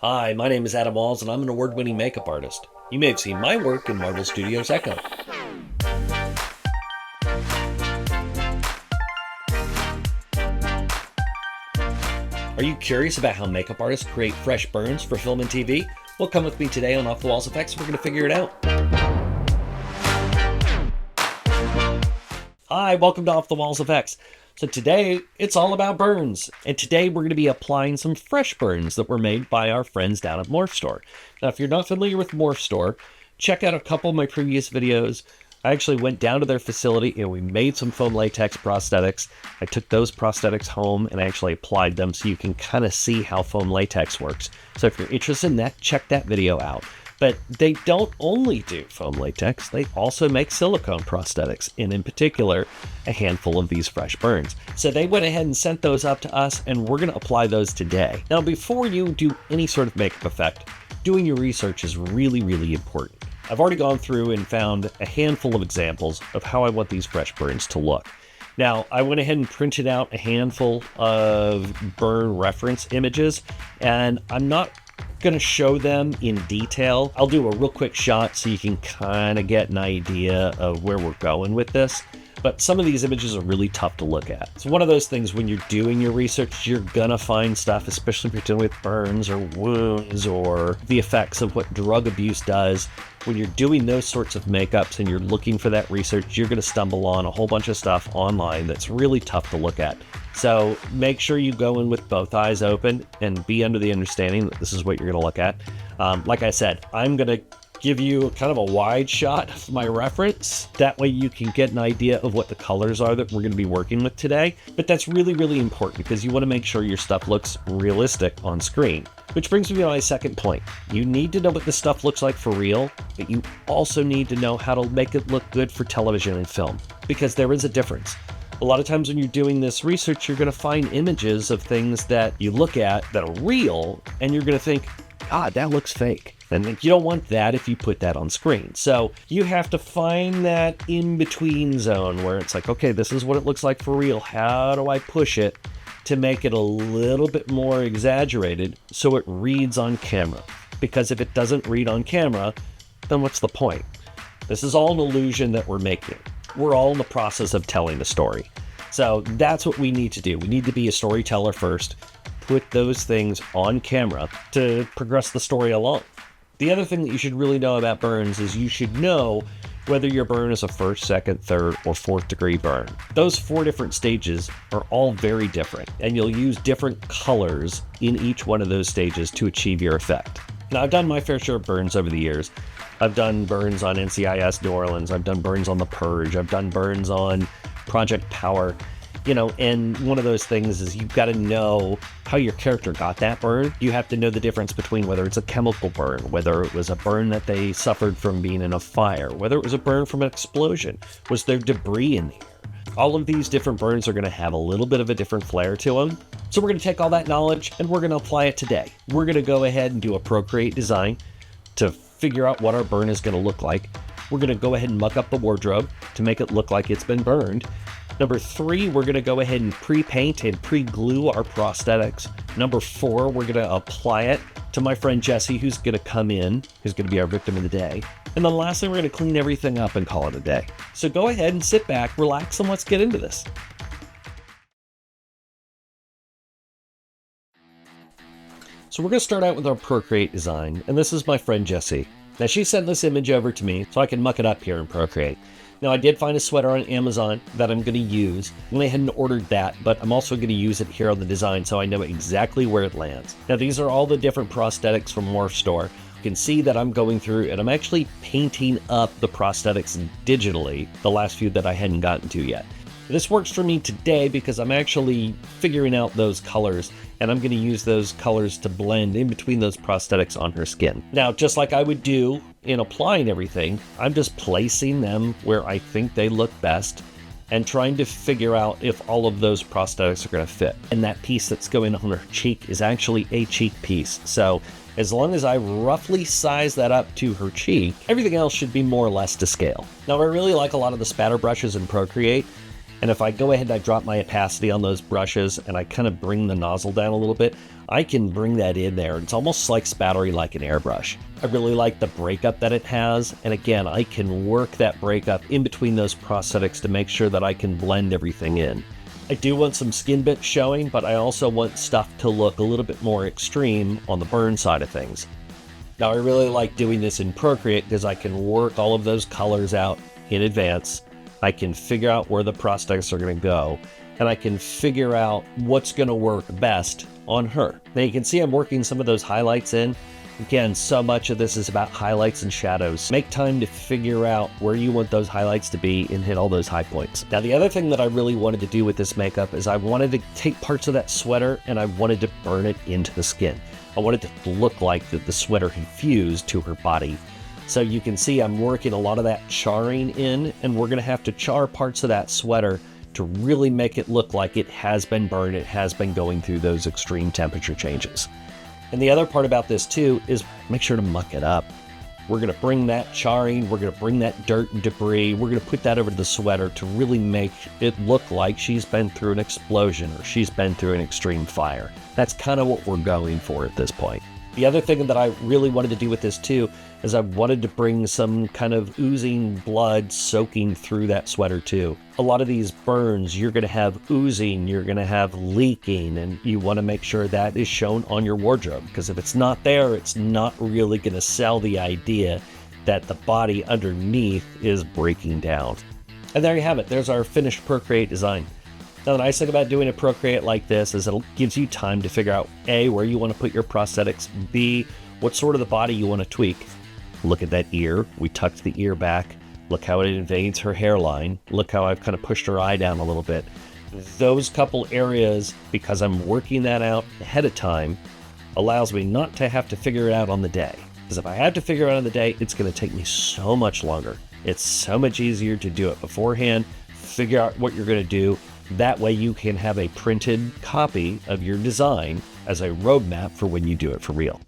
Hi, my name is Adam Walls, and I'm an award-winning makeup artist. You may have seen my work in Marvel Studios' Echo. Are you curious about how makeup artists create fresh burns for film and TV? Well, come with me today on Off the Walls Effects, and we're going to figure it out. Hi, welcome to Off the Walls Effects. So today, it's all about burns. And today, we're going to be applying some fresh burns that were made by our friends down at Morphstore. Now, if you're not familiar with Morphstore, check out a couple of my previous videos. I actually went down to their facility and we made some foam latex prosthetics. I took those prosthetics home and I actually applied them so you can kind of see how foam latex works. So if you're interested in that, check that video out. But they don't only do foam latex, they also make silicone prosthetics, and in particular, a handful of these fresh burns. So they went ahead and sent those up to us, and we're going to apply those today. Now, before you do any sort of makeup effect, doing your research is really, really important. I've already gone through and found a handful of examples of how I want these fresh burns to look. Now, I went ahead and printed out a handful of burn reference images, and I'm not going to show them in detail. I'll do a real quick shot so you can kind of get an idea of where we're going with this. But some of these images are really tough to look at. It's one of those things when you're doing your research, you're gonna find stuff, especially if you're dealing with burns or wounds or the effects of what drug abuse does. When you're doing those sorts of makeups and you're looking for that research, you're gonna stumble on a whole bunch of stuff online that's really tough to look at. So make sure you go in with both eyes open and be under the understanding that this is what you're gonna look at. Like I said, I'm gonna give you kind of a wide shot of my reference. That way you can get an idea of what the colors are that we're going to be working with today. But that's really, really important because you want to make sure your stuff looks realistic on screen. Which brings me to my second point. You need to know what this stuff looks like for real, but you also need to know how to make it look good for television and film, because there is a difference. A lot of times when you're doing this research, you're going to find images of things that you look at that are real, and you're going to think, God, that looks fake. And you don't want that if you put that on screen. So you have to find that in-between zone where it's like, okay, this is what it looks like for real. How do I push it to make it a little bit more exaggerated so it reads on camera? Because if it doesn't read on camera, then what's the point? This is all an illusion that we're making. We're all in the process of telling the story. So that's what we need to do. We need to be a storyteller first, put those things on camera to progress the story along. The other thing that you should really know about burns is you should know whether your burn is a first, second, third, or fourth degree burn. Those 4 different stages are all very different, and you'll use different colors in each one of those stages to achieve your effect. Now, I've done my fair share of burns over the years. I've done burns on NCIS New Orleans, I've done burns on The Purge, I've done burns on Project Power. You know, and one of those things is you've got to know how your character got that burn. You have to know the difference between whether it's a chemical burn, whether it was a burn that they suffered from being in a fire, whether it was a burn from an explosion, was there debris in the air. All of these different burns are going to have a little bit of a different flair to them. So we're going to take all that knowledge and we're going to apply it today. We're going to go ahead and do a Procreate design to figure out what our burn is going to look like. We're going to go ahead and muck up the wardrobe to make it look like it's been burned. Number 3, we're going to go ahead and pre-paint and pre-glue our prosthetics. Number 4, we're going to apply it to my friend Jesse, who's going to come in, who's going to be our victim of the day. And then lastly, we're going to clean everything up and call it a day. So go ahead and sit back, relax, and let's get into this. So we're going to start out with our Procreate design, and this is my friend Jesse. Now she sent this image over to me so I can muck it up here in Procreate. Now I did find a sweater on Amazon that I'm going to use. I went ahead and ordered that, but I'm also going to use it here on the design so I know exactly where it lands. Now these are all the different prosthetics from Morphstore. You can see that I'm going through and I'm actually painting up the prosthetics digitally, the last few that I hadn't gotten to yet. This works for me today because I'm actually figuring out those colors, and I'm going to use those colors to blend in between those prosthetics on her skin. Now, just like I would do in applying everything, I'm just placing them where I think they look best and trying to figure out if all of those prosthetics are going to fit. And that piece that's going on her cheek is actually a cheek piece. So as long as I roughly size that up to her cheek, everything else should be more or less to scale. Now, I really like a lot of the spatter brushes in Procreate. And if I go ahead and I drop my opacity on those brushes and I kind of bring the nozzle down a little bit, I can bring that in there. It's almost like spattery like an airbrush. I really like the breakup that it has. And again, I can work that breakup in between those prosthetics to make sure that I can blend everything in. I do want some skin bits showing, but I also want stuff to look a little bit more extreme on the burn side of things. Now, I really like doing this in Procreate because I can work all of those colors out in advance. I can figure out where the prosthetics are going to go, and I can figure out what's going to work best on her. Now you can see I'm working some of those highlights in. Again, so much of this is about highlights and shadows. Make time to figure out where you want those highlights to be and hit all those high points. Now, the other thing that I really wanted to do with this makeup is I wanted to take parts of that sweater and I wanted to burn it into the skin. I wanted it to look like that the sweater had fused to her body. So you can see I'm working a lot of that charring in, and we're going to have to char parts of that sweater to really make it look like it has been burned, it has been going through those extreme temperature changes. And the other part about this too is make sure to muck it up. We're going to bring that charring, we're going to bring that dirt and debris, we're going to put that over the sweater to really make it look like she's been through an explosion or she's been through an extreme fire. That's kind of what we're going for at this point. The other thing that I really wanted to do with this too is I wanted to bring some kind of oozing blood soaking through that sweater too. A lot of these burns, you're going to have oozing, you're going to have leaking, and you want to make sure that is shown on your wardrobe, because if it's not there, it's not really going to sell the idea that the body underneath is breaking down. And there you have it. There's our finished Procreate design. Now, the nice thing about doing a Procreate like this is it gives you time to figure out A, where you want to put your prosthetics, B, what sort of the body you want to tweak. Look at that ear. We tucked the ear back. Look how it invades her hairline. Look how I've kind of pushed her eye down a little bit. Those couple areas, because I'm working that out ahead of time, allows me not to have to figure it out on the day. Because if I have to figure it out on the day, it's going to take me so much longer. It's so much easier to do it beforehand, figure out what you're going to do. That way you can have a printed copy of your design as a roadmap for when you do it for real.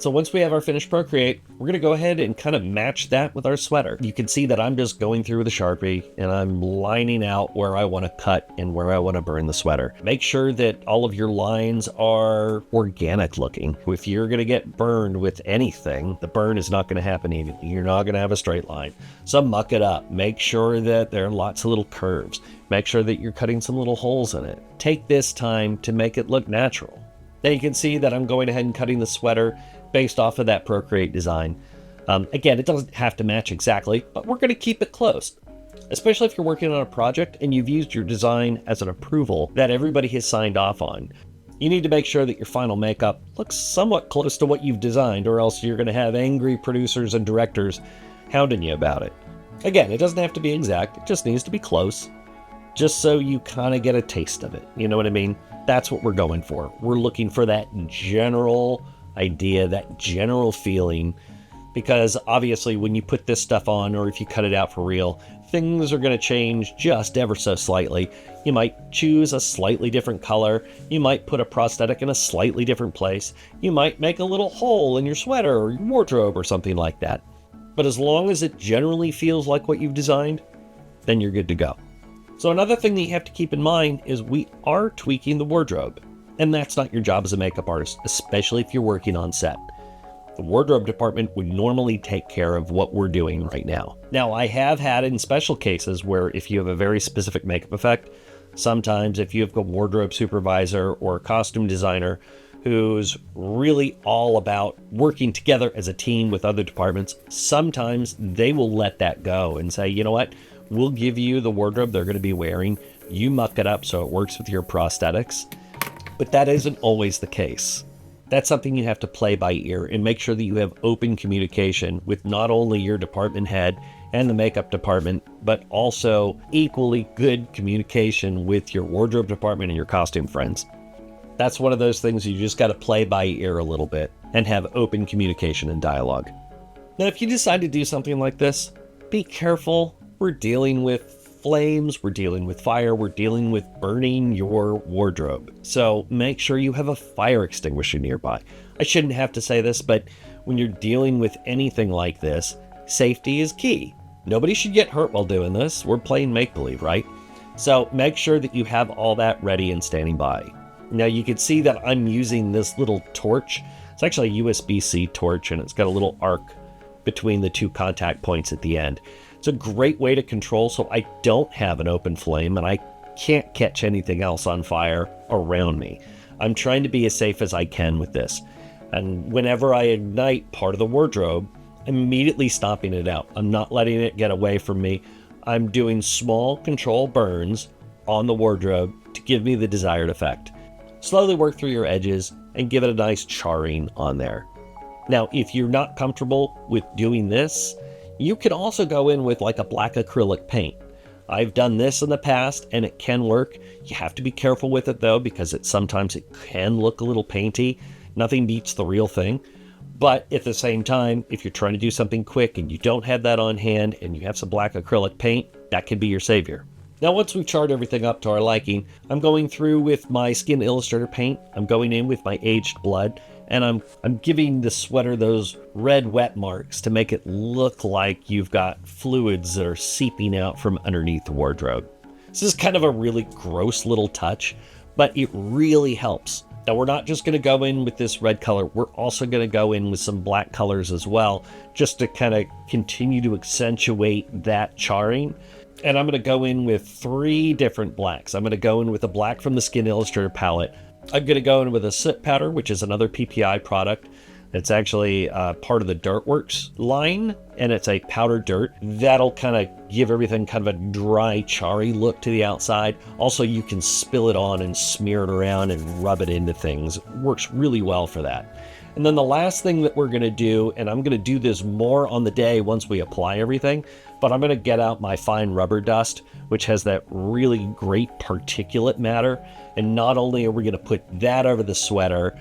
So once we have our finished Procreate, we're going to go ahead and kind of match that with our sweater. You can see that I'm just going through with a Sharpie and I'm lining out where I want to cut and where I want to burn the sweater. Make sure that all of your lines are organic looking. If you're going to get burned with anything, the burn is not going to happen evenly. You're not going to have a straight line. So muck it up. Make sure that there are lots of little curves. Make sure that you're cutting some little holes in it. Take this time to make it look natural. Now you can see that I'm going ahead and cutting the sweater based off of that Procreate design. Again, it doesn't have to match exactly, but we're going to keep it close. Especially if you're working on a project and you've used your design as an approval that everybody has signed off on. You need to make sure that your final makeup looks somewhat close to what you've designed, or else you're going to have angry producers and directors hounding you about it. Again, it doesn't have to be exact, it just needs to be close, just so you kind of get a taste of it. You know what I mean? That's what we're going for. We're looking for that general idea, that general feeling, because obviously when you put this stuff on, or if you cut it out for real, things are going to change just ever so slightly. You might choose a slightly different color, you might put a prosthetic in a slightly different place, you might make a little hole in your sweater or your wardrobe or something like that. But as long as it generally feels like what you've designed, then you're good to go. So another thing that you have to keep in mind is we are tweaking the wardrobe. And that's not your job as a makeup artist, especially if you're working on set. The wardrobe department would normally take care of what we're doing right now. Now, I have had in special cases where if you have a very specific makeup effect, sometimes if you have a wardrobe supervisor or a costume designer who's really all about working together as a team with other departments, sometimes they will let that go and say, you know what, we'll give you the wardrobe they're going to be wearing. You muck it up so it works with your prosthetics. But that isn't always the case. That's something you have to play by ear and make sure that you have open communication with not only your department head and the makeup department, but also equally good communication with your wardrobe department and your costume friends. That's one of those things you just got to play by ear a little bit and have open communication and dialogue. Now, if you decide to do something like this, be careful. We're dealing with flames, we're dealing with fire, we're dealing with burning your wardrobe. So make sure you have a fire extinguisher nearby. I shouldn't have to say this, but when you're dealing with anything like this, safety is key. Nobody should get hurt while doing this. We're playing make-believe, right? So make sure that you have all that ready and standing by. Now you can see that I'm using this little torch. It's actually a USB-C torch, and it's got a little arc between the two contact points at the end. It's a great way to control so I don't have an open flame and I can't catch anything else on fire around me. I'm trying to be as safe as I can with this. And whenever I ignite part of the wardrobe, I'm immediately stopping it out. I'm not letting it get away from me. I'm doing small control burns on the wardrobe to give me the desired effect. Slowly work through your edges and give it a nice charring on there. Now, if you're not comfortable with doing this, you could also go in with like a black acrylic paint. I've done this in the past and it can work. You have to be careful with it though, because sometimes it can look a little painty. Nothing beats the real thing. But at the same time, if you're trying to do something quick and you don't have that on hand and you have some black acrylic paint, that can be your savior. Now, once we've charred everything up to our liking, I'm going through with my Skin Illustrator paint. I'm going in with my aged blood, and I'm giving the sweater those red wet marks to make it look like you've got fluids that are seeping out from underneath the wardrobe. This is kind of a really gross little touch, but it really helps. Now, we're not just going to go in with this red color. We're also going to go in with some black colors as well, just to kind of continue to accentuate that charring. And I'm going to go in with 3 different blacks. I'm going to go in with a black from the Skin Illustrator palette. I'm going to go in with a soot powder, which is another PPI product. It's actually part of the Dirtworks line, and it's a powdered dirt. That'll kind of give everything kind of a dry, charry look to the outside. Also, you can spill it on and smear it around and rub it into things. It works really well for that. And then the last thing that we're going to do, and I'm going to do this more on the day once we apply everything, but I'm going to get out my fine rubber dust, which has that really great particulate matter. And not only are we going to put that over the sweater,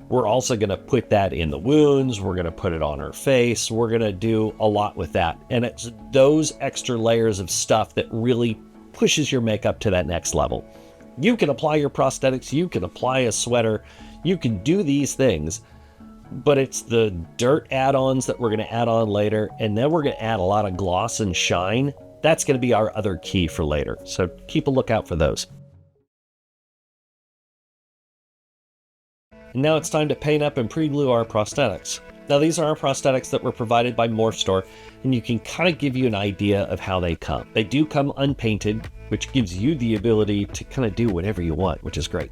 we're also going to put that in the wounds. We're going to put it on her face. We're going to do a lot with that. And it's those extra layers of stuff that really pushes your makeup to that next level. You can apply your prosthetics. You can apply a sweater. You can do these things. But it's the dirt add-ons that we're going to add on later. And then we're going to add a lot of gloss and shine. That's going to be our other key for later. So keep a lookout for those. And now it's time to paint up and pre-glue our prosthetics. Now these are our prosthetics that were provided by Morphstore, and you can kind of give you an idea of how they come. They do come unpainted, which gives you the ability to kind of do whatever you want, which is great.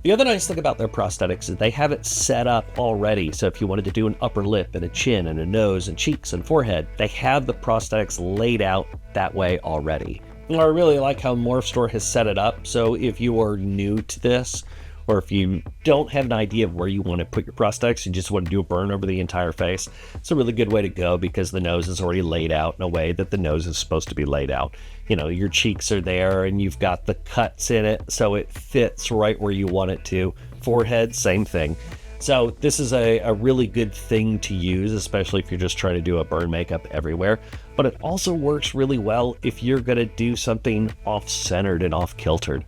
The other nice thing about their prosthetics is they have it set up already. So if you wanted to do an upper lip and a chin and a nose and cheeks and forehead, they have the prosthetics laid out that way already. And I really like how Morphstore has set it up. So if you are new to this, or if you don't have an idea of where you want to put your prosthetics, you just want to do a burn over the entire face, it's a really good way to go because the nose is already laid out in a way that the nose is supposed to be laid out. You know, your cheeks are there and you've got the cuts in it, so it fits right where you want it to. Forehead, same thing. So this is a really good thing to use, especially if you're just trying to do a burn makeup everywhere. But it also works really well if you're going to do something off-centered and off-kiltered.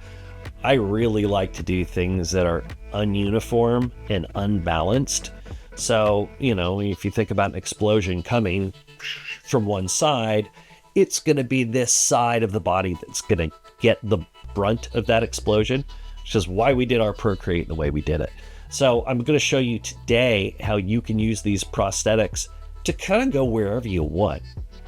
I really like to do things that are ununiform and unbalanced. So, you know, if you think about an explosion coming from one side, it's going to be this side of the body that's going to get the brunt of that explosion, which is why we did our Procreate the way we did it. So I'm going to show you today how you can use these prosthetics to kind of go wherever you want.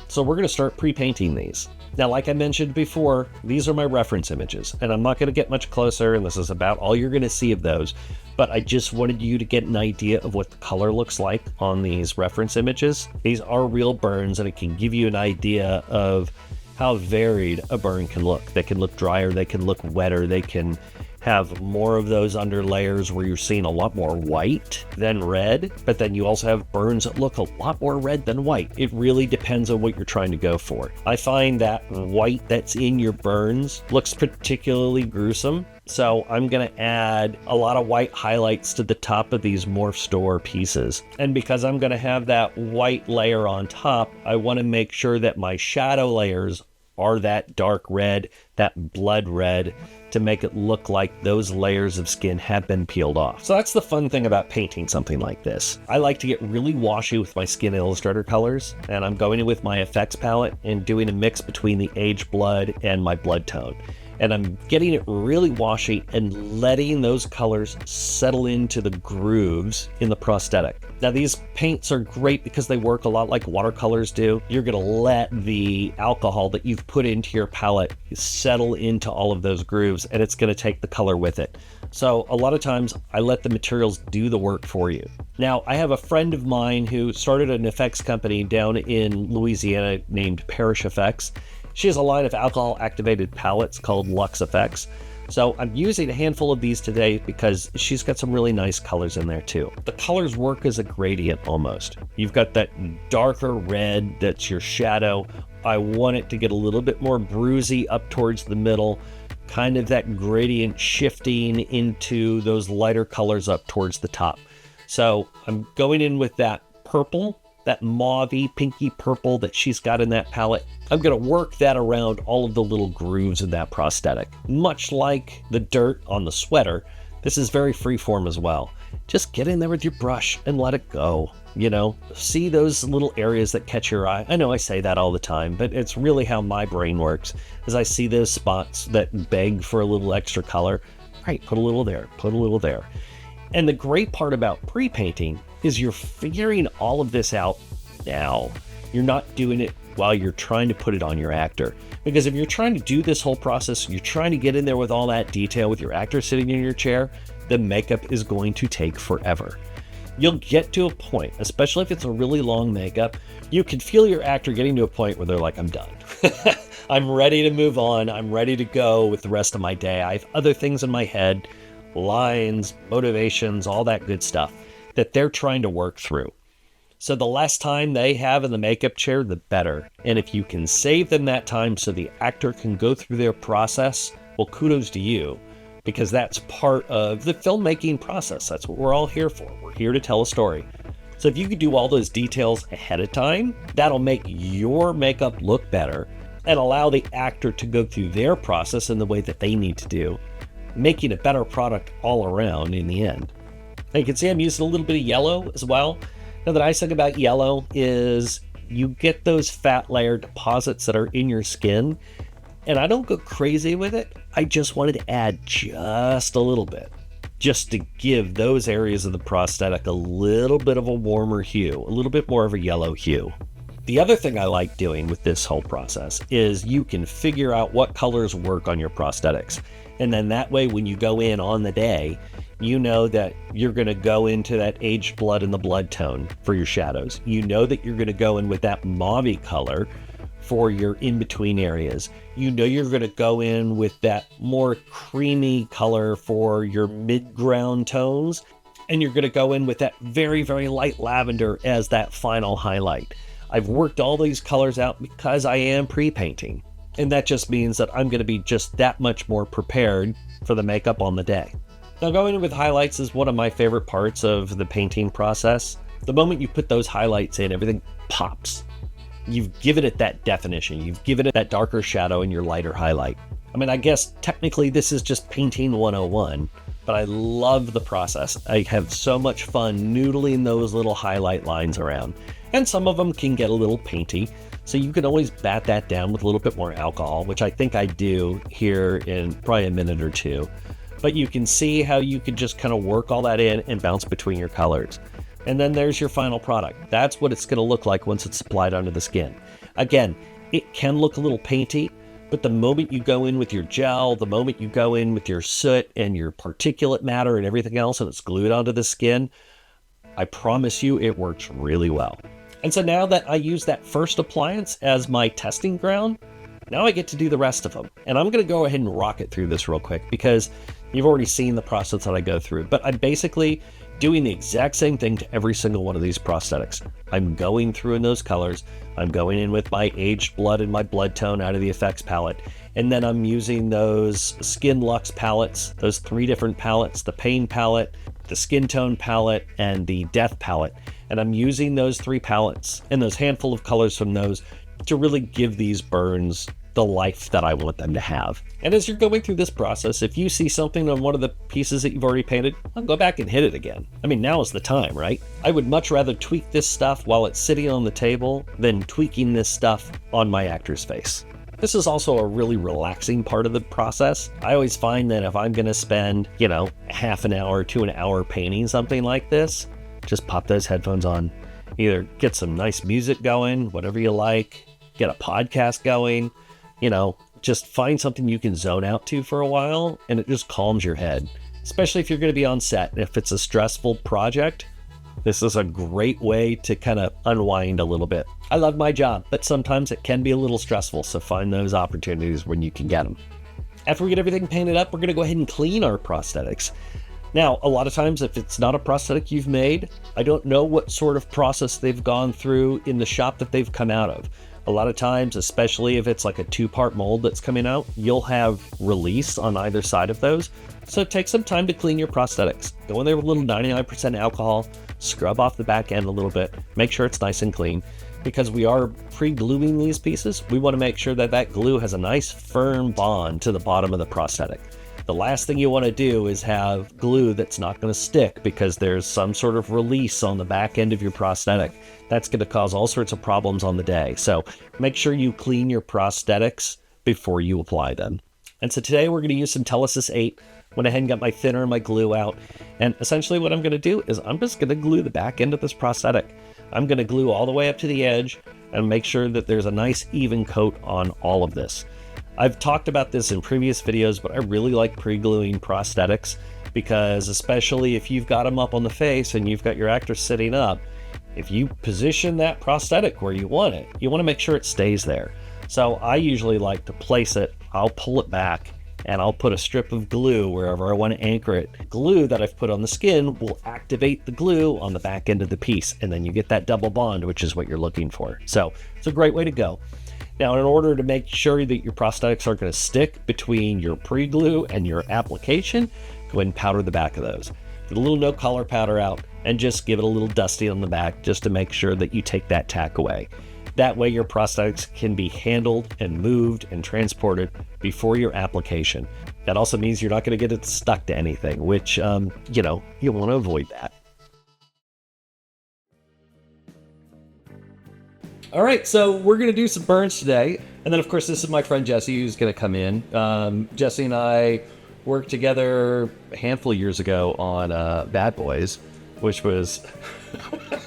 So we're going to start pre-painting these. Now, like I mentioned before, these are my reference images, and I'm not going to get much closer, and this is about all you're going to see of those, but I just wanted you to get an idea of what the color looks like on these reference images. These are real burns, and it can give you an idea of how varied a burn can look. They can look drier, they can look wetter, they can have more of those under layers where you're seeing a lot more white than red, but then you also have burns that look a lot more red than white. It really depends on what you're trying to go for. I find that white that's in your burns looks particularly gruesome, so I'm going to add a lot of white highlights to the top of these Morphstore pieces. And because I'm going to have that white layer on top, I want to make sure that my shadow layers are that dark red, that blood red, to make it look like those layers of skin have been peeled off. So that's the fun thing about painting something like this. I like to get really washy with my Skin Illustrator colors, and I'm going in with my effects palette and doing a mix between the aged blood and my blood tone. And I'm getting it really washy and letting those colors settle into the grooves in the prosthetic. Now these paints are great because they work a lot like watercolors do. You're gonna let the alcohol that you've put into your palette settle into all of those grooves, and it's gonna take the color with it. So a lot of times I let the materials do the work for you. Now I have a friend of mine who started an effects company down in Louisiana named Parish Effects. She has a line of alcohol activated palettes called Luxe Effects. So I'm using a handful of these today because she's got some really nice colors in there too. The colors work as a gradient almost. You've got that darker red, that's your shadow. I want it to get a little bit more bruisey up towards the middle, kind of that gradient shifting into those lighter colors up towards the top. So I'm going in with that purple, that mauvey, pinky purple that she's got in that palette. I'm going to work that around all of the little grooves in that prosthetic. Much like the dirt on the sweater, this is very freeform as well. Just get in there with your brush and let it go. You know, see those little areas that catch your eye. I know I say that all the time, but it's really how my brain works. As I see those spots that beg for a little extra color, right, put a little there, put a little there. And the great part about pre-painting is you're figuring all of this out now. You're not doing it while you're trying to put it on your actor. Because if you're trying to do this whole process, you're trying to get in there with all that detail with your actor sitting in your chair, the makeup is going to take forever. You'll get to a point, especially if it's a really long makeup, you can feel your actor getting to a point where they're like, I'm done. I'm ready to move on. I'm ready to go with the rest of my day. I have other things in my head, lines, motivations, all that good stuff that they're trying to work through. So the less time they have in the makeup chair, the better. And if you can save them that time so the actor can go through their process, well, kudos to you, because that's part of the filmmaking process. That's what we're all here for. We're here to tell a story. So if you could do all those details ahead of time, that'll make your makeup look better and allow the actor to go through their process in the way that they need to do, making a better product all around in the end. Now you can see I'm using a little bit of yellow as well. Now the nice thing about yellow is you get those fat layer deposits that are in your skin, and I don't go crazy with it. I just wanted to add just a little bit, just to give those areas of the prosthetic a little bit of a warmer hue, a little bit more of a yellow hue. The other thing I like doing with this whole process is you can figure out what colors work on your prosthetics. And then that way, when you go in on the day, you know that you're going to go into that aged blood and the blood tone for your shadows. You know that you're going to go in with that mauve color for your in-between areas. You know you're going to go in with that more creamy color for your mid-ground tones. And you're going to go in with that very, very light lavender as that final highlight. I've worked all these colors out because I am pre-painting. And that just means that I'm going to be just that much more prepared for the makeup on the day. Now going in with highlights is one of my favorite parts of the painting process. The moment you put those highlights in, everything pops. You've given it that definition. You've given it that darker shadow in your lighter highlight. I mean, I guess technically this is just painting 101, but I love the process. I have so much fun noodling those little highlight lines around. And some of them can get a little painty, so you can always bat that down with a little bit more alcohol, which I think I do here in probably a minute or two. But you can see how you could just kind of work all that in and bounce between your colors. And then there's your final product. That's what it's going to look like once it's applied onto the skin. Again, it can look a little painty, but the moment you go in with your gel, the moment you go in with your soot and your particulate matter and everything else, and it's glued onto the skin, I promise you it works really well. And so now that I use that first appliance as my testing ground, now I get to do the rest of them. And I'm going to go ahead and rock it through this real quick because you've already seen the process that I go through. But I'm basically doing the exact same thing to every single one of these prosthetics. I'm going through in those colors. I'm going in with my aged blood and my blood tone out of the effects palette. And then I'm using those Skin Luxe palettes, those 3 different palettes, the pain palette, the skin tone palette, and the death palette. And I'm using those 3 palettes and those handful of colors from those to really give these burns the life that I want them to have. And as you're going through this process, if you see something on one of the pieces that you've already painted, I'll go back and hit it again. I mean, now is the time, right? I would much rather tweak this stuff while it's sitting on the table than tweaking this stuff on my actor's face. This is also a really relaxing part of the process. I always find that if I'm going to spend, half an hour to an hour painting something like this, just pop those headphones on. Either get some nice music going, whatever you like, get a podcast going, just find something you can zone out to for a while, and it just calms your head. Especially if you're going to be on set. If it's a stressful project, this is a great way to kind of unwind a little bit. I love my job, but sometimes it can be a little stressful, so find those opportunities when you can get them. After we get everything painted up, we're going to go ahead and clean our prosthetics. Now, a lot of times, if it's not a prosthetic you've made, I don't know what sort of process they've gone through in the shop that they've come out of. A lot of times, especially if it's like a 2-part mold that's coming out, you'll have release on either side of those. So take some time to clean your prosthetics. Go in there with a little 99% alcohol, scrub off the back end a little bit, make sure it's nice and clean. Because we are pre-gluing these pieces, we want to make sure that that glue has a nice firm bond to the bottom of the prosthetic. The last thing you want to do is have glue that's not going to stick because there's some sort of release on the back end of your prosthetic. That's going to cause all sorts of problems on the day. So make sure you clean your prosthetics before you apply them. And so today we're going to use some Telesis 8. Went ahead and got my thinner and my glue out. And essentially what I'm going to do is I'm just going to glue the back end of this prosthetic. I'm going to glue all the way up to the edge and make sure that there's a nice even coat on all of this. I've talked about this in previous videos, but I really like pre-gluing prosthetics because especially if you've got them up on the face and you've got your actor sitting up, if you position that prosthetic where you want it, you want to make sure it stays there. So I usually like to place it, I'll pull it back, and I'll put a strip of glue wherever I want to anchor it. Glue that I've put on the skin will activate the glue on the back end of the piece, and then you get that double bond, which is what you're looking for. So it's a great way to go. Now, in order to make sure that your prosthetics aren't going to stick between your pre-glue and your application, go ahead and powder the back of those. Get a little no color powder out and just give it a little dusty on the back just to make sure that you take that tack away. That way your prosthetics can be handled and moved and transported before your application. That also means you're not going to get it stuck to anything, which, you want to avoid that. All right, so we're going to do some burns today. And then, of course, this is my friend Jesse who's going to come in. Jesse and I worked together a handful of years ago on Bad Boys, which was...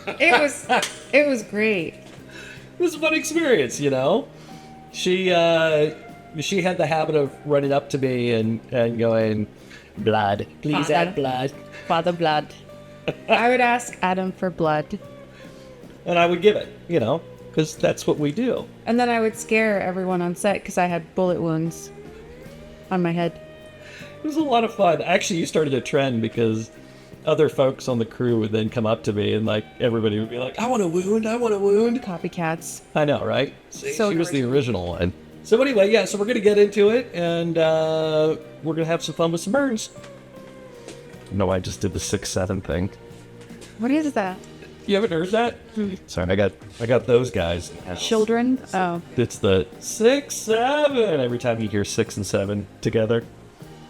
It was great. It was a fun experience, She had the habit of running up to me and going, blood, please add blood. Father blood. I would ask Adam for blood. And I would give it, because that's what we do. And then I would scare everyone on set because I had bullet wounds on my head. It was a lot of fun. Actually, you started a trend because other folks on the crew would then come up to me and everybody would be like, I want a wound. Copycats. I know, right? See, so she was the original one. So anyway, so we're going to get into it and we're going to have some fun with some burns. No, I just did the 6-7 thing. What is that? You haven't heard that? Sorry, I got those guys. Children? Oh. It's the 6-7. Every time you hear 6 and 7 together,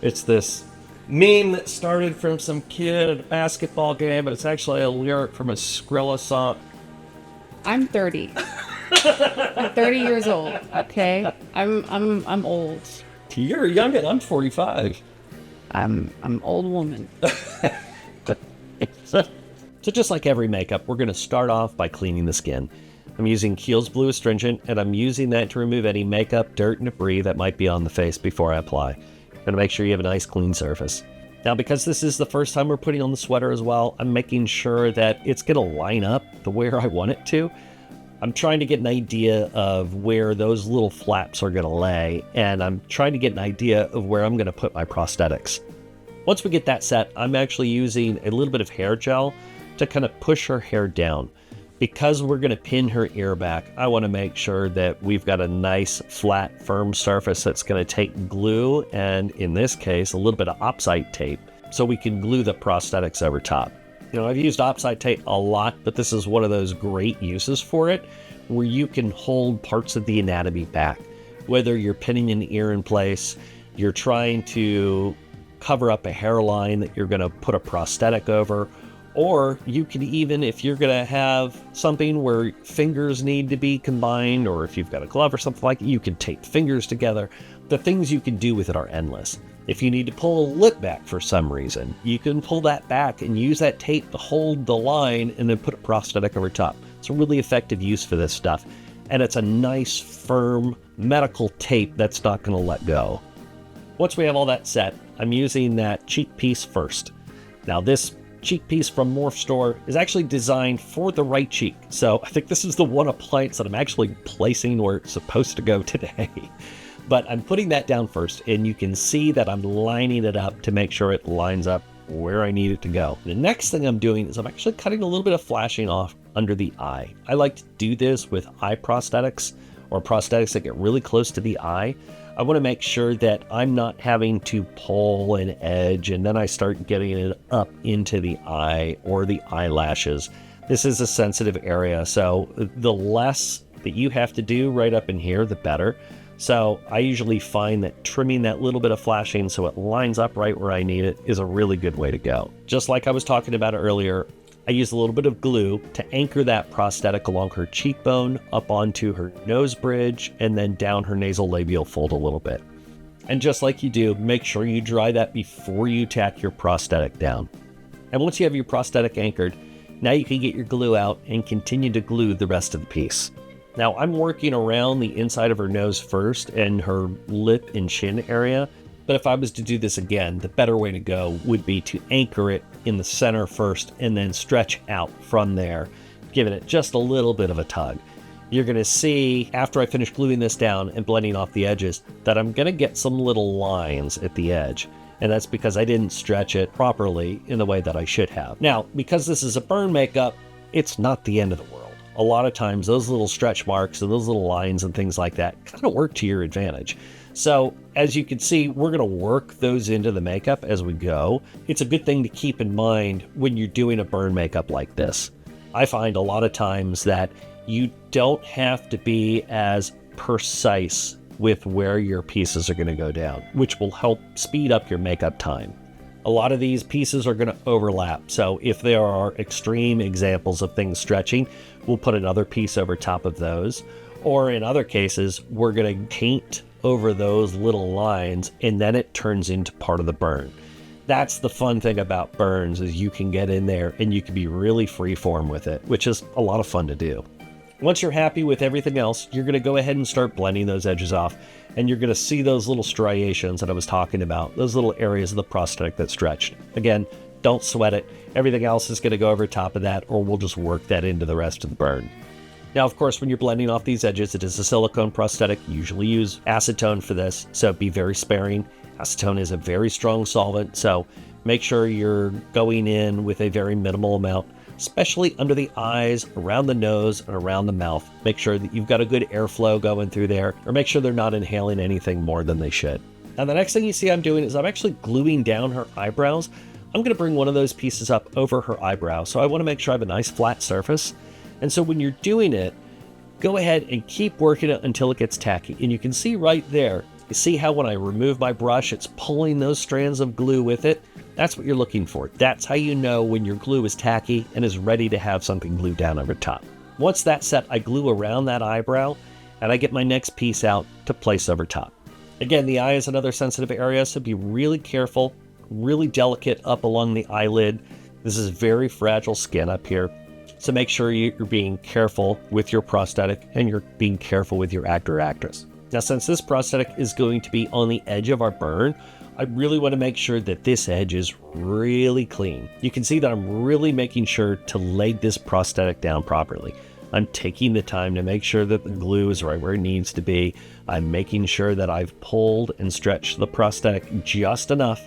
it's this meme that started from some kid at a basketball game, but it's actually a lyric from a Skrilla song. I'm 30. I'm 30 years old. Okay, I'm old. You're young, and I'm 45. I'm old woman. So just like every makeup, we're going to start off by cleaning the skin. I'm using Kiehl's Blue Astringent, and I'm using that to remove any makeup, dirt, and debris that might be on the face before I apply. I'm going to make sure you have a nice clean surface. Now, because this is the first time we're putting on the sweater as well, I'm making sure that it's going to line up the way I want it to. I'm trying to get an idea of where those little flaps are going to lay, and I'm trying to get an idea of where I'm going to put my prosthetics. Once we get that set, I'm actually using a little bit of hair gel to kind of push her hair down. Because we're going to pin her ear back, I want to make sure that we've got a nice, flat, firm surface that's going to take glue, and in this case, a little bit of opsite tape, so we can glue the prosthetics over top. I've used opsite tape a lot, but this is one of those great uses for it, where you can hold parts of the anatomy back. Whether you're pinning an ear in place, you're trying to cover up a hairline that you're going to put a prosthetic over, or you can even, if you're going to have something where fingers need to be combined, or if you've got a glove or something like that, you can tape fingers together. The things you can do with it are endless. If you need to pull a lip back for some reason, you can pull that back and use that tape to hold the line and then put a prosthetic over top. It's a really effective use for this stuff. And it's a nice, firm medical tape that's not going to let go. Once we have all that set, I'm using that cheek piece first. Now this cheek piece from Morphstore is actually designed for the right cheek. So I think this is the one appliance that I'm actually placing where it's supposed to go today. But I'm putting that down first, and you can see that I'm lining it up to make sure it lines up where I need it to go. The next thing I'm doing is I'm actually cutting a little bit of flashing off under the eye. I like to do this with eye prosthetics or prosthetics that get really close to the eye. I want to make sure that I'm not having to pull an edge and then I start getting it up into the eye or the eyelashes. This is a sensitive area, so the less that you have to do right up in here, the better. So I usually find that trimming that little bit of flashing so it lines up right where I need it is a really good way to go. Just like I was talking about earlier, I use a little bit of glue to anchor that prosthetic along her cheekbone, up onto her nose bridge, and then down her nasal labial fold a little bit. And just like you do, make sure you dry that before you tack your prosthetic down. And once you have your prosthetic anchored, now you can get your glue out and continue to glue the rest of the piece. Now I'm working around the inside of her nose first and her lip and chin area, but if I was to do this again, the better way to go would be to anchor it in the center first and then stretch out from there, giving it just a little bit of a tug. You're going to see after I finish gluing this down and blending off the edges that I'm going to get some little lines at the edge. And that's because I didn't stretch it properly in the way that I should have. Now, because this is a burn makeup, it's not the end of the world. A lot of times those little stretch marks and those little lines and things like that kind of work to your advantage. So as you can see, we're going to work those into the makeup as we go. It's a good thing to keep in mind when you're doing a burn makeup like this. I find a lot of times that you don't have to be as precise with where your pieces are going to go down, which will help speed up your makeup time. A lot of these pieces are going to overlap, so if there are extreme examples of things stretching, we'll put another piece over top of those. Or in other cases, we're going to paint over those little lines and then it turns into part of the burn. That's the fun thing about burns, is you can get in there and you can be really freeform with it, which is a lot of fun to do. Once you're happy with everything else, you're going to go ahead and start blending those edges off, and you're going to see those little striations that I was talking about, those little areas of the prosthetic that stretched. Again, don't sweat it. Everything else is going to go over top of that, or we'll just work that into the rest of the burn. Now, of course, when you're blending off these edges, it is a silicone prosthetic. You usually use acetone for this, so be very sparing. Acetone is a very strong solvent, so make sure you're going in with a very minimal amount, especially under the eyes, around the nose, and around the mouth. Make sure that you've got a good airflow going through there, or make sure they're not inhaling anything more than they should. Now, the next thing you see I'm doing is I'm actually gluing down her eyebrows. I'm going to bring one of those pieces up over her eyebrow, so I want to make sure I have a nice flat surface. And so when you're doing it, go ahead and keep working it until it gets tacky. And you can see right there, you see how when I remove my brush, it's pulling those strands of glue with it? That's what you're looking for. That's how you know when your glue is tacky and is ready to have something glued down over top. Once that's set, I glue around that eyebrow and I get my next piece out to place over top. Again, the eye is another sensitive area, so be really careful, really delicate up along the eyelid. This is very fragile skin up here. So make sure you're being careful with your prosthetic and you're being careful with your actor or actress. Now, since this prosthetic is going to be on the edge of our burn, I really want to make sure that this edge is really clean. You can see that I'm really making sure to lay this prosthetic down properly. I'm taking the time to make sure that the glue is right where it needs to be. I'm making sure that I've pulled and stretched the prosthetic just enough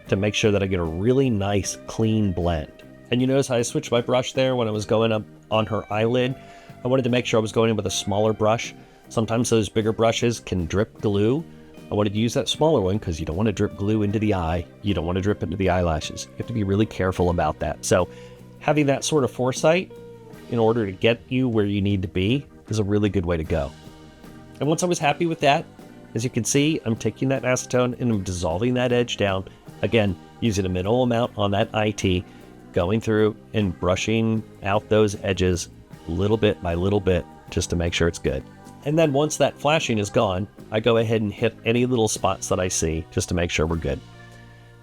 to make sure that I get a really nice, clean blend. And you notice how I switched my brush there when I was going up on her eyelid. I wanted to make sure I was going in with a smaller brush. Sometimes those bigger brushes can drip glue. I wanted to use that smaller one because you don't want to drip glue into the eye. You don't want to drip into the eyelashes. You have to be really careful about that. So having that sort of foresight in order to get you where you need to be is a really good way to go. And once I was happy with that, As you can see, I'm taking that acetone and I'm dissolving that edge down. Again, using a minimal amount on that IT, going through and brushing out those edges little bit by little bit just to make sure it's good. And then once that flashing is gone, I go ahead and hit any little spots that I see just to make sure we're good.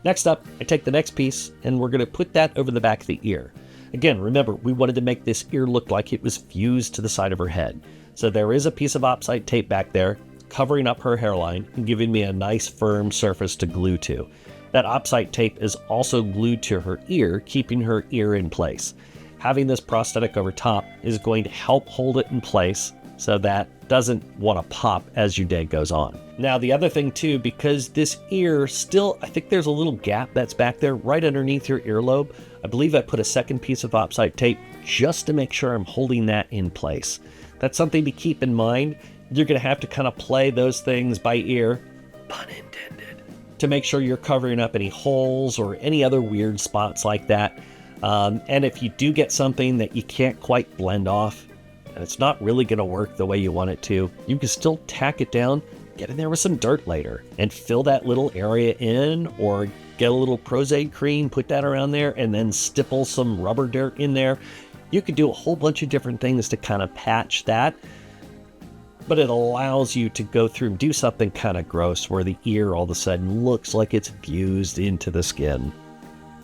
Next up, I take the next piece and we're going to put that over the back of the ear. Again, remember, we wanted to make this ear look like it was fused to the side of her head. So there is a piece of opsite tape back there covering up her hairline and giving me a nice firm surface to glue to. That opsite tape is also glued to her ear, keeping her ear in place. Having this prosthetic over top is going to help hold it in place so that doesn't want to pop as your day goes on. Now the other thing too, because this ear still, I think there's a little gap that's back there right underneath your earlobe. I believe I put a second piece of opsite tape just to make sure I'm holding that in place. That's something to keep in mind. You're going to have to kind of play those things by ear, pun intended, to make sure you're covering up any holes or any other weird spots like that. And if you do get something that you can't quite blend off, and it's not really going to work the way you want it to, you can still tack it down, get in there with some dirt later, and fill that little area in, or get a little Procreate cream, put that around there, and then stipple some rubber dirt in there. You could do a whole bunch of different things to kind of patch that, but it allows you to go through and do something kind of gross where the ear all of a sudden looks like it's fused into the skin.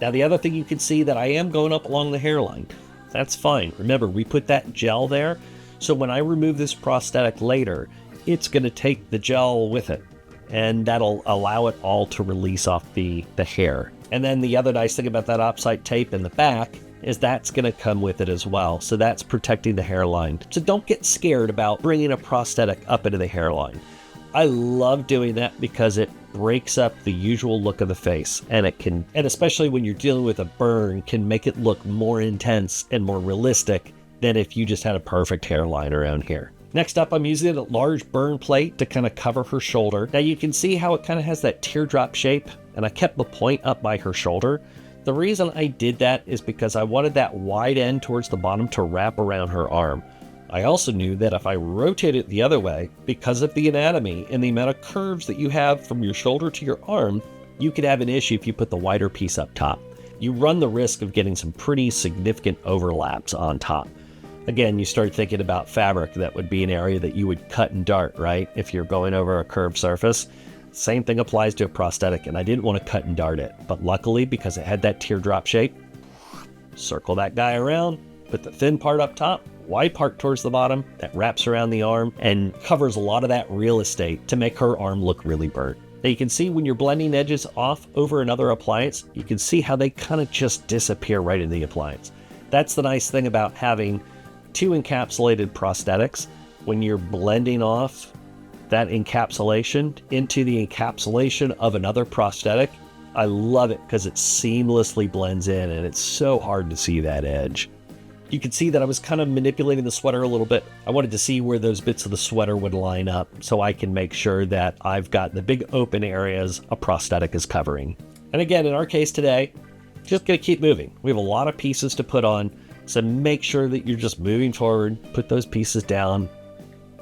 Now the other thing you can see that I am going up along the hairline. That's fine. Remember, we put that gel there, so when I remove this prosthetic later, it's going to take the gel with it, and that'll allow it all to release off the hair. And then the other nice thing about that opsite tape in the back is that's going to come with it as well, so that's protecting the hairline. So don't get scared about bringing a prosthetic up into the hairline. I love doing that because it breaks up the usual look of the face, and it can, and especially when you're dealing with a burn, can make it look more intense and more realistic than if you just had a perfect hairline around here. Next up, I'm using a large burn plate to kind of cover her shoulder. Now you can see how it kind of has that teardrop shape, and I kept the point up by her shoulder. The reason I did that is because I wanted that wide end towards the bottom to wrap around her arm. I also knew that if I rotate it the other way, because of the anatomy and the amount of curves that you have from your shoulder to your arm, you could have an issue if you put the wider piece up top. You run the risk of getting some pretty significant overlaps on top. Again, you start thinking about fabric, that would be an area that you would cut and dart, right? If you're going over a curved surface. Same thing applies to a prosthetic, and I didn't want to cut and dart it. But luckily, because it had that teardrop shape, circle that guy around, put the thin part up top, wide part towards the bottom that wraps around the arm and covers a lot of that real estate to make her arm look really burnt. Now you can see when you're blending edges off over another appliance, you can see how they kind of just disappear right in the appliance. That's the nice thing about having two encapsulated prosthetics. When you're blending off that encapsulation into the encapsulation of another prosthetic, I love it because it seamlessly blends in and it's so hard to see that edge. You can see that I was kind of manipulating the sweater a little bit. I wanted to see where those bits of the sweater would line up so I can make sure that I've got the big open areas a prosthetic is covering. And again, in our case today, just gonna keep moving. We have a lot of pieces to put on, so make sure that you're just moving forward, put those pieces down,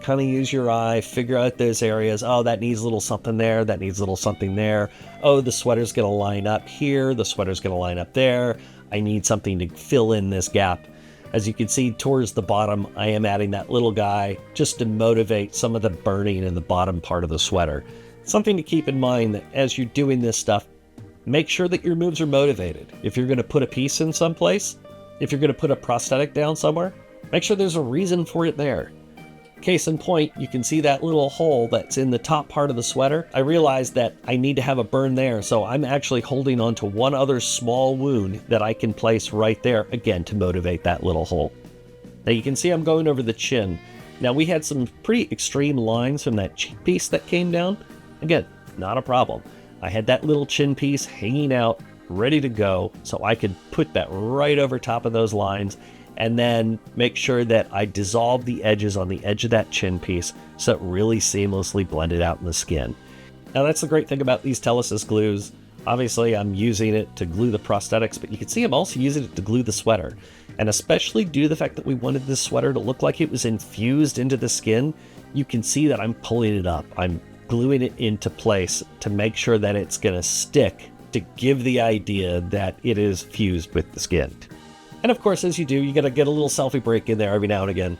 kind of use your eye, figure out those areas. Oh, that needs a little something there, that needs a little something there. Oh, the sweater's gonna line up here, the sweater's gonna line up there. I need something to fill in this gap. As you can see towards the bottom, I am adding that little guy just to motivate some of the burning in the bottom part of the sweater. Something to keep in mind that as you're doing this stuff, make sure that your moves are motivated. If you're going to put a piece in someplace, if you're going to put a prosthetic down somewhere, make sure there's a reason for it there. Case in point, you can see that little hole that's in the top part of the sweater. I realized that I need to have a burn there, so I'm actually holding on to one other small wound that I can place right there, again, to motivate that little hole. Now you can see I'm going over the chin. Now we had some pretty extreme lines from that cheek piece that came down. Again, not a problem. I had that little chin piece hanging out, ready to go, so I could put that right over top of those lines and then make sure that I dissolve the edges on the edge of that chin piece so it really seamlessly blended out in the skin. Now that's the great thing about these Telesis glues. Obviously I'm using it to glue the prosthetics, but you can see I'm also using it to glue the sweater. And especially due to the fact that we wanted this sweater to look like it was infused into the skin, you can see that I'm pulling it up. I'm gluing it into place to make sure that it's going to stick, to give the idea that it is fused with the skin. And of course, as you do, you got to get a little selfie break in there every now and again.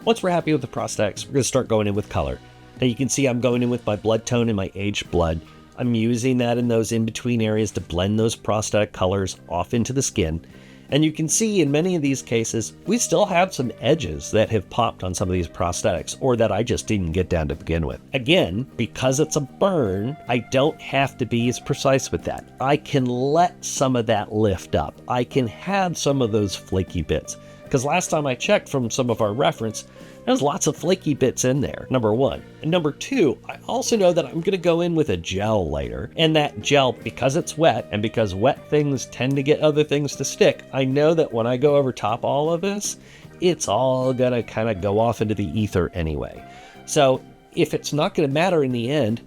Once we're happy with the prosthetics, we're going to start going in with color. Now you can see I'm going in with my blood tone and my aged blood. I'm using that in those in-between areas to blend those prosthetic colors off into the skin. And you can see in many of these cases, we still have some edges that have popped on some of these prosthetics, or that I just didn't get down to begin with. Again, because it's a burn, I don't have to be as precise with that. I can let some of that lift up. I can have some of those flaky bits. Because last time I checked from some of our reference, there's lots of flaky bits in there, number one. And number two, I also know that I'm going to go in with a gel later. And that gel, because it's wet, and because wet things tend to get other things to stick, I know that when I go over top all of this, it's all going to kind of go off into the ether anyway. So if it's not going to matter in the end,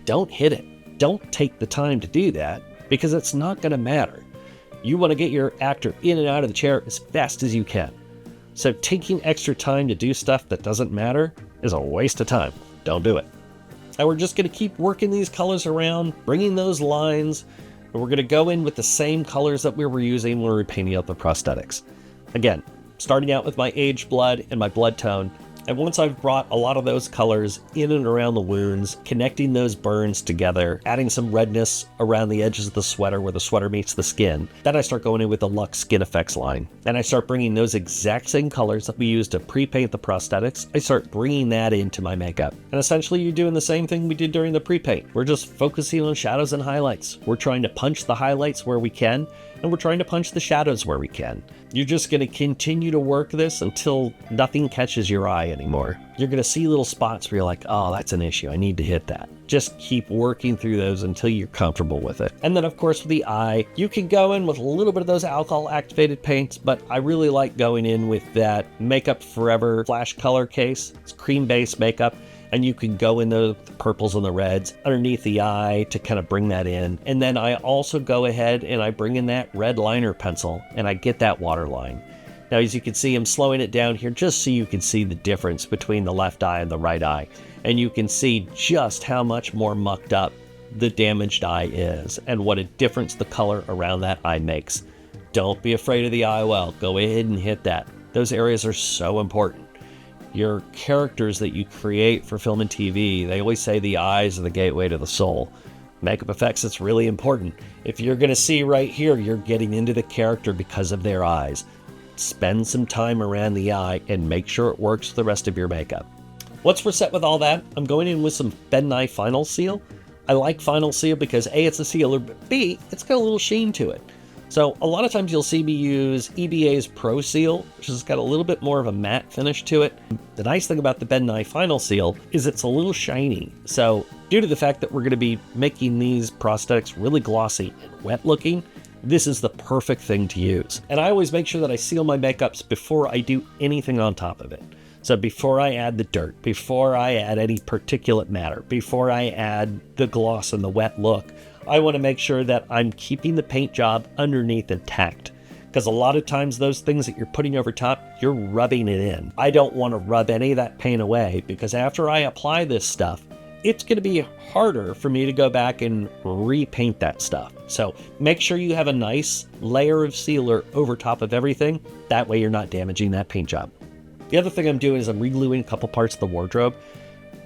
don't hit it. Don't take the time to do that, because it's not going to matter. You want to get your actor in and out of the chair as fast as you can. So taking extra time to do stuff that doesn't matter is a waste of time. Don't do it. And we're just going to keep working these colors around, bringing those lines, and we're going to go in with the same colors that we were using when we were painting out the prosthetics. Again, starting out with my aged blood and my blood tone, and once I've brought a lot of those colors in and around the wounds, connecting those burns together, adding some redness around the edges of the sweater where the sweater meets the skin, then I start going in with the Luxe Skin Effects line. And I start bringing those exact same colors that we used to pre-paint the prosthetics, I start bringing that into my makeup. And essentially you're doing the same thing we did during the pre-paint. We're just focusing on shadows and highlights. We're trying to punch the highlights where we can, and we're trying to punch the shadows where we can. You're just going to continue to work this until nothing catches your eye anymore. You're going to see little spots where you're like, oh, that's an issue. I need to hit that. Just keep working through those until you're comfortable with it. And then, of course, with the eye, you can go in with a little bit of those alcohol-activated paints, but I really like going in with that Makeup Forever Flash Color case. It's cream-based makeup. And you can go in the purples and the reds underneath the eye to kind of bring that in. And then I also go ahead and I bring in that red liner pencil and I get that waterline. Now, as you can see, I'm slowing it down here just so you can see the difference between the left eye and the right eye. And you can see just how much more mucked up the damaged eye is and what a difference the color around that eye makes. Don't be afraid of the eye well. Go ahead and hit that. Those areas are so important. Your characters that you create for film and TV, they always say the eyes are the gateway to the soul. Makeup effects, it's really important. If you're going to see right here, you're getting into the character because of their eyes. Spend some time around the eye and make sure it works for the rest of your makeup. Once we're set with all that, I'm going in with some Ben Nye Final Seal. I like Final Seal because A, it's a sealer, but B, it's got a little sheen to it. So a lot of times you'll see me use EBA's Pro Seal, which has got a little bit more of a matte finish to it. The nice thing about the Ben Nye Final Seal is it's a little shiny. So due to the fact that we're going to be making these prosthetics really glossy and wet looking, this is the perfect thing to use. And I always make sure that I seal my makeups before I do anything on top of it. So before I add the dirt, before I add any particulate matter, before I add the gloss and the wet look, I want to make sure that I'm keeping the paint job underneath intact. Because a lot of times those things that you're putting over top, you're rubbing it in. I don't want to rub any of that paint away because after I apply this stuff, it's going to be harder for me to go back and repaint that stuff. So make sure you have a nice layer of sealer over top of everything. That way you're not damaging that paint job. The other thing I'm doing is I'm re-gluing a couple parts of the wardrobe.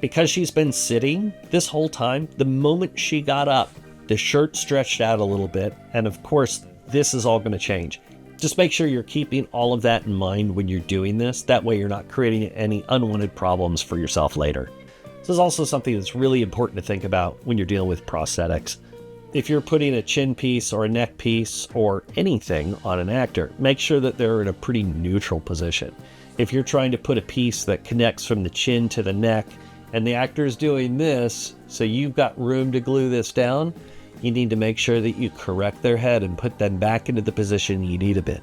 Because she's been sitting this whole time, the moment she got up, the shirt stretched out a little bit, and of course, this is all going to change. Just make sure you're keeping all of that in mind when you're doing this. That way you're not creating any unwanted problems for yourself later. This is also something that's really important to think about when you're dealing with prosthetics. If you're putting a chin piece or a neck piece or anything on an actor, make sure that they're in a pretty neutral position. If you're trying to put a piece that connects from the chin to the neck, and the actor is doing this, so you've got room to glue this down, you need to make sure that you correct their head and put them back into the position you need a bit.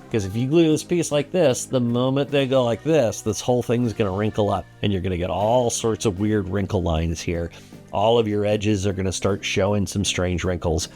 Because if you glue this piece like this, the moment they go like this whole thing's going to wrinkle up, and you're going to get all sorts of weird wrinkle lines here. All of your edges are going to start showing some strange wrinkles.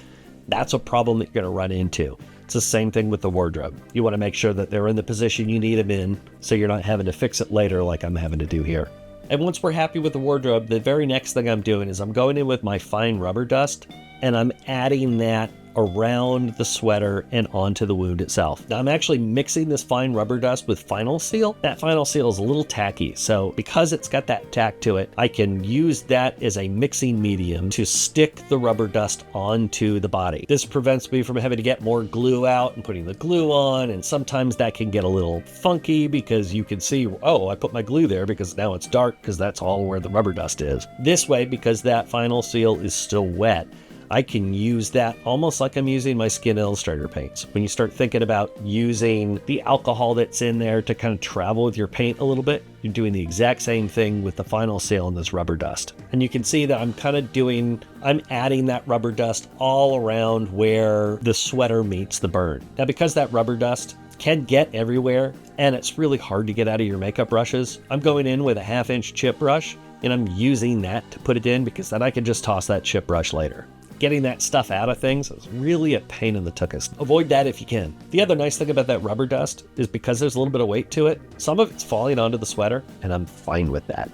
That's a problem that you're going to run into. It's the same thing with the wardrobe. You want to make sure that they're in the position you need them in, so you're not having to fix it later like I'm having to do here. And once we're happy with the wardrobe, the very next thing I'm doing is I'm going in with my fine rubber dust and I'm adding that around the sweater and onto the wound itself. Now I'm actually mixing this fine rubber dust with Final Seal. That Final Seal is a little tacky, so because it's got that tack to it, I can use that as a mixing medium to stick the rubber dust onto the body. This prevents me from having to get more glue out and putting the glue on, and sometimes that can get a little funky because you can see, oh, I put my glue there because now it's dark because that's all where the rubber dust is. This way, because that Final Seal is still wet, I can use that almost like I'm using my Skin Illustrator paints. When you start thinking about using the alcohol that's in there to kind of travel with your paint a little bit, you're doing the exact same thing with the Final Seal and this rubber dust. And you can see that I'm adding that rubber dust all around where the sweater meets the burn. Now, because that rubber dust can get everywhere and it's really hard to get out of your makeup brushes, I'm going in with a 1/2-inch chip brush and I'm using that to put it in because then I can just toss that chip brush later. Getting that stuff out of things is really a pain in the tuchus. Avoid that if you can. The other nice thing about that rubber dust is because there's a little bit of weight to it, some of it's falling onto the sweater, and I'm fine with that.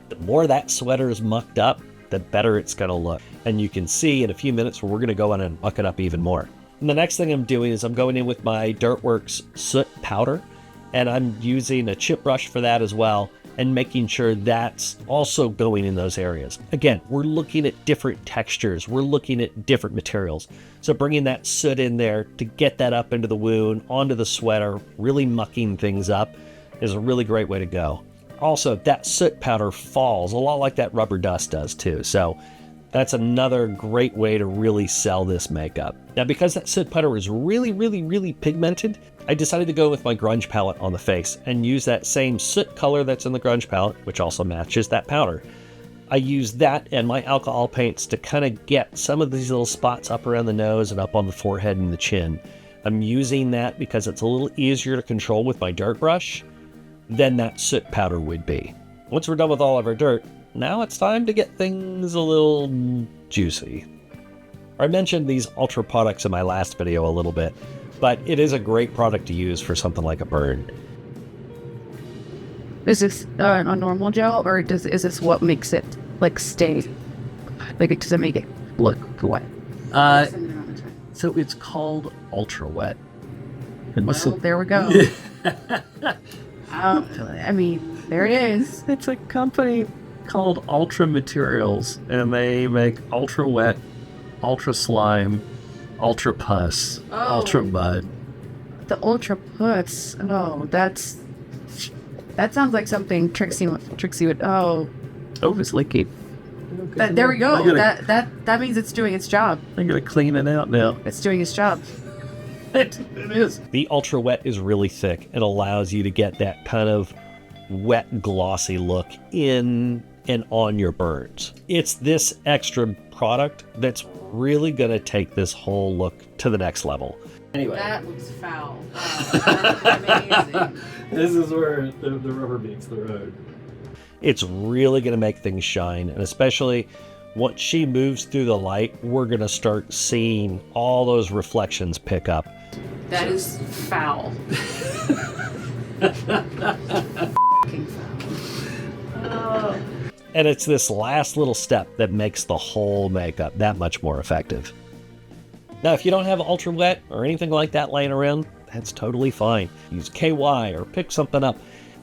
The more that sweater is mucked up, the better it's gonna look. And you can see in a few minutes where we're gonna go on and muck it up even more. And the next thing I'm doing is I'm going in with my Dirtworks soot powder, and I'm using a chip brush for that as well, and making sure that's also going in those areas. Again, we're looking at different textures. We're looking at different materials. So bringing that soot in there to get that up into the wound, onto the sweater, really mucking things up is a really great way to go. Also, that soot powder falls a lot like that rubber dust does too. So that's another great way to really sell this makeup. Now, because that soot powder is really, really, really pigmented, I decided to go with my grunge palette on the face and use that same soot color that's in the grunge palette, which also matches that powder. I use that and my alcohol paints to kind of get some of these little spots up around the nose and up on the forehead and the chin. I'm using that because it's a little easier to control with my dirt brush than that soot powder would be. Once we're done with all of our dirt, now it's time to get things a little juicy. I mentioned these Ultra products in my last video a little bit, but it is a great product to use for something like a burn. Is this a normal gel, or is this what makes it like stay? Like, does it make it look wet? So it's called Ultra Wet. There we go. I mean, there it is. It's a company called Ultra Materials, and they make Ultra Wet, Ultra Slime, Ultra Pus, Ultra Mud. The Ultra Pus. Oh, that sounds like something Trixie would. Oh, it's leaky. there we go. That means it's doing its job. I'm gonna clean it out now. It's doing its job. It is. The Ultra Wet is really thick. It allows you to get that kind of wet, glossy look in and on your burns. It's this extra product that's really going to take this whole look to the next level. Anyway. That was foul. Amazing. This is where the rubber meets the road. It's really going to make things shine, and especially once she moves through the light, we're going to start seeing all those reflections pick up. That is foul. Fucking foul. And it's this last little step that makes the whole makeup that much more effective. Now, if you don't have Ultra Wet or anything like that laying around, that's totally fine. Use KY or pick something up.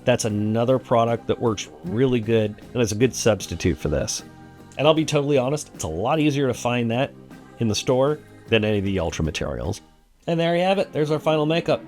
That's another product that works really good and is a good substitute for this. And I'll be totally honest, it's a lot easier to find that in the store than any of the Ultra materials. And there you have it. There's our final makeup.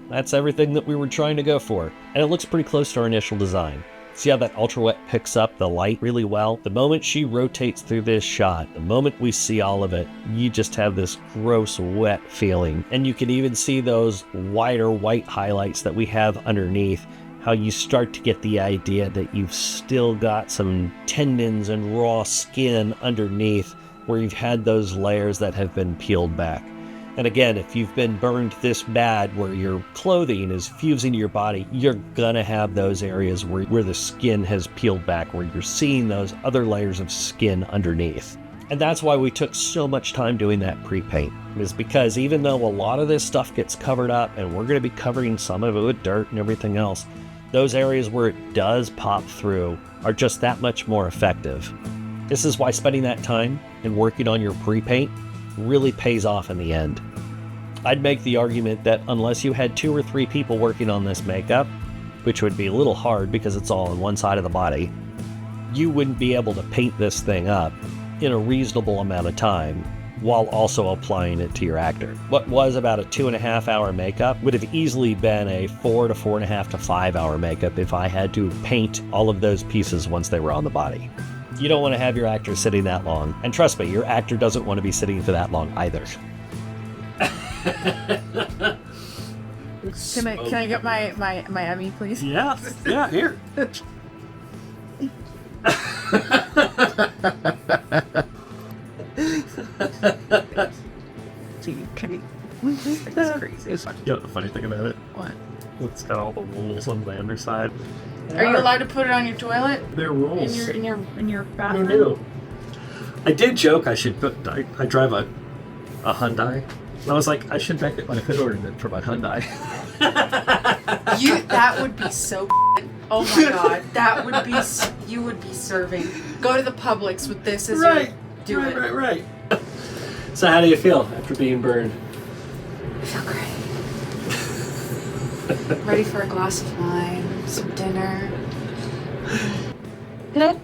That's everything that we were trying to go for. And it looks pretty close to our initial design. See how that Ultra Wet picks up the light really well? The moment she rotates through this shot, the moment we see all of it, you just have this gross wet feeling. And you can even see those wider white highlights that we have underneath, how you start to get the idea that you've still got some tendons and raw skin underneath where you've had those layers that have been peeled back. And again, if you've been burned this bad where your clothing is fusing to your body, you're gonna have those areas where the skin has peeled back, where you're seeing those other layers of skin underneath. And that's why we took so much time doing that pre-paint, is because even though a lot of this stuff gets covered up and we're gonna be covering some of it with dirt and everything else, those areas where it does pop through are just that much more effective. This is why spending that time and working on your pre-paint really pays off in the end. I'd make the argument that unless you had 2 or 3 people working on this makeup, which would be a little hard because it's all on one side of the body, you wouldn't be able to paint this thing up in a reasonable amount of time while also applying it to your actor. What was about a 2.5 hour makeup would have easily been a 4 to 4.5 to 5 hour makeup if I had to paint all of those pieces once they were on the body. You don't want to have your actor sitting that long, and trust me, your actor doesn't want to be sitting for that long either. Can I get my Emmy, please? Yeah, here. That's crazy. You know the funny thing about it? What? It's got all the rules on the underside. Are you allowed to put it on your toilet? They're rules. In your I bathroom? knew. I did joke I should put. I drive a Hyundai. And I was like, I should make it my hood ornament for my Hyundai. That would be so good. Oh my god, that would be, you would be serving. Go to the Publix with this as your, do it. Right. So how do you feel after being burned? I feel great. Ready for a glass of wine, some dinner. Okay.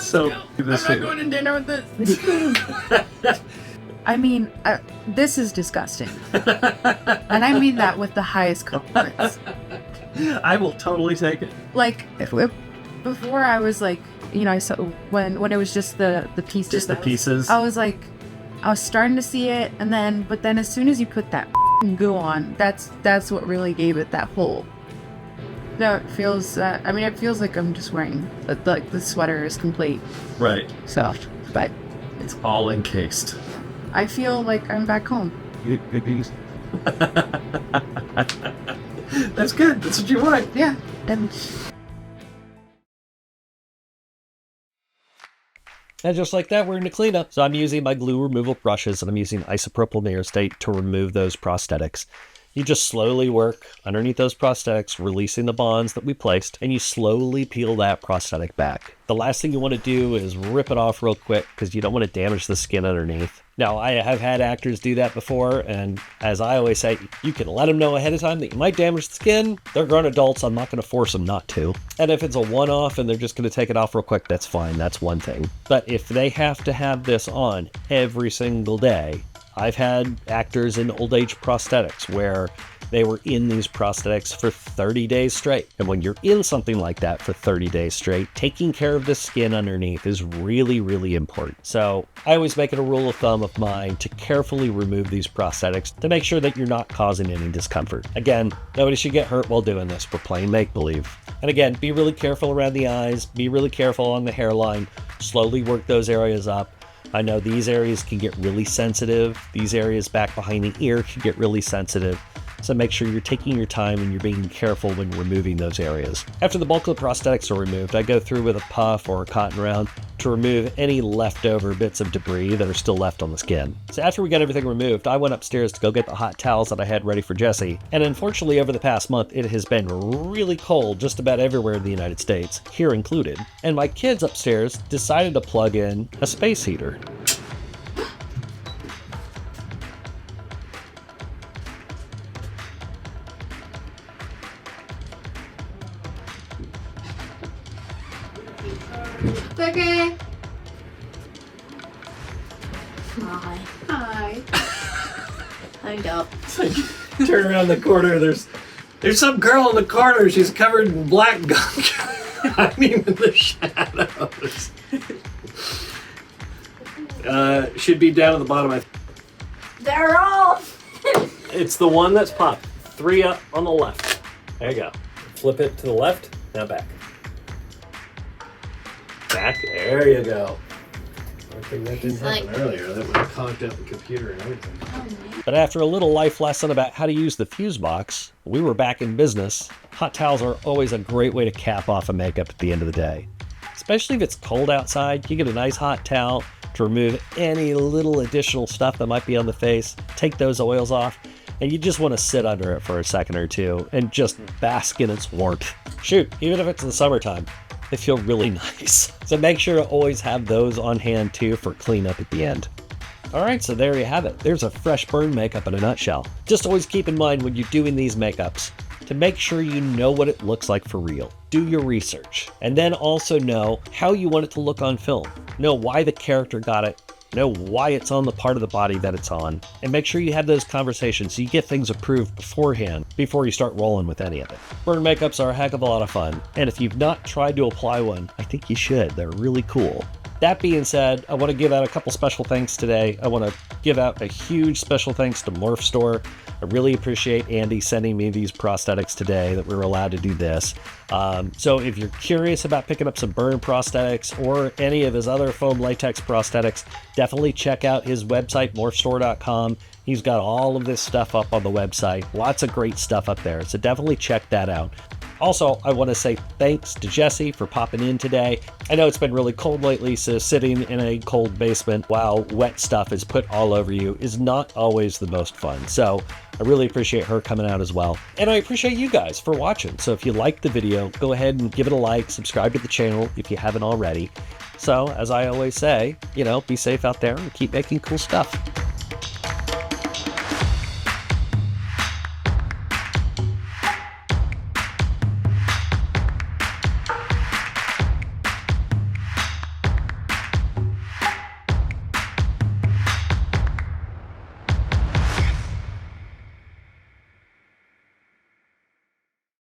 So I'm not going to dinner with this. I mean, this is disgusting. And I mean that with the highest compliments. I will totally take it. Like, before I was like, you know, I saw when it was just the pieces. Just the pieces. I was like, I was starting to see it, but then as soon as you put that goo on, that's what really gave it that whole. No, it feels. It feels like I'm just wearing like the sweater is complete. Right. So, but it's all encased. I feel like I'm back home. That's good. That's what you want. Yeah. And just like that, we're into cleanup. So I'm using my glue removal brushes and I'm using isopropyl myricate to remove those prosthetics. You just slowly work underneath those prosthetics, releasing the bonds that we placed, and you slowly peel that prosthetic back. The last thing you want to do is rip it off real quick because you don't want to damage the skin underneath. Now, I have had actors do that before, and as I always say, you can let them know ahead of time that you might damage the skin. They're grown adults. I'm not going to force them not to. And if it's a one-off and they're just going to take it off real quick, that's fine. That's one thing. But if they have to have this on every single day, I've had actors in old age prosthetics where they were in these prosthetics for 30 days straight. And when you're in something like that for 30 days straight, taking care of the skin underneath is really, really important. So I always make it a rule of thumb of mine to carefully remove these prosthetics to make sure that you're not causing any discomfort. Again, nobody should get hurt while doing this. We're playing make-believe. And again, be really careful around the eyes, be really careful on the hairline, slowly work those areas up. I know these areas can get really sensitive. These areas back behind the ear can get really sensitive. So make sure you're taking your time and you're being careful when removing those areas. After the bulk of the prosthetics are removed, I go through with a puff or a cotton round to remove any leftover bits of debris that are still left on the skin. So after we got everything removed, I went upstairs to go get the hot towels that I had ready for Jessie. And unfortunately, over the past month, it has been really cold just about everywhere in the United States, here included. And my kids upstairs decided to plug in a space heater. okay. Hi. Hi. Hang up. Turn around the corner. There's some girl in the corner. She's covered in black gunk, hiding in the shadows. Should be down at the bottom. They're off. It's the one that's popped. 3 up on the left. There you go. Flip it to the left. Now back. Back. There you go. I think that didn't happen earlier. That would have conked up the computer and everything. But after a little life lesson about how to use the fuse box, we were back in business. Hot towels are always a great way to cap off a makeup at the end of the day. Especially if it's cold outside, you get a nice hot towel to remove any little additional stuff that might be on the face, take those oils off, and you just want to sit under it for a second or two and just bask in its warmth. Shoot, even if it's in the summertime, they feel really nice. So make sure to always have those on hand too for cleanup at the end. Alright, so there you have it. There's a fresh burn makeup in a nutshell. Just always keep in mind when you're doing these makeups to make sure you know what it looks like for real. Do your research. And then also know how you want it to look on film. Know why the character got it. Know why it's on the part of the body that it's on. And make sure you have those conversations so you get things approved beforehand before you start rolling with any of it. Burn makeups are a heck of a lot of fun. And if you've not tried to apply one, I think you should. They're really cool. That being said, I want to give out a couple special thanks today. I want to give out a huge special thanks to Morphstore. I really appreciate Andy sending me these prosthetics today that we were allowed to do this. So if you're curious about picking up some burn prosthetics or any of his other foam latex prosthetics, definitely check out his website, morphstore.com. He's got all of this stuff up on the website. Lots of great stuff up there. So definitely check that out. Also, I want to say thanks to Jesse for popping in today. I know it's been really cold lately, so sitting in a cold basement while wet stuff is put all over you is not always the most fun. So I really appreciate her coming out as well. And I appreciate you guys for watching. So if you liked the video, go ahead and give it a like, subscribe to the channel if you haven't already. So as I always say, be safe out there and keep making cool stuff.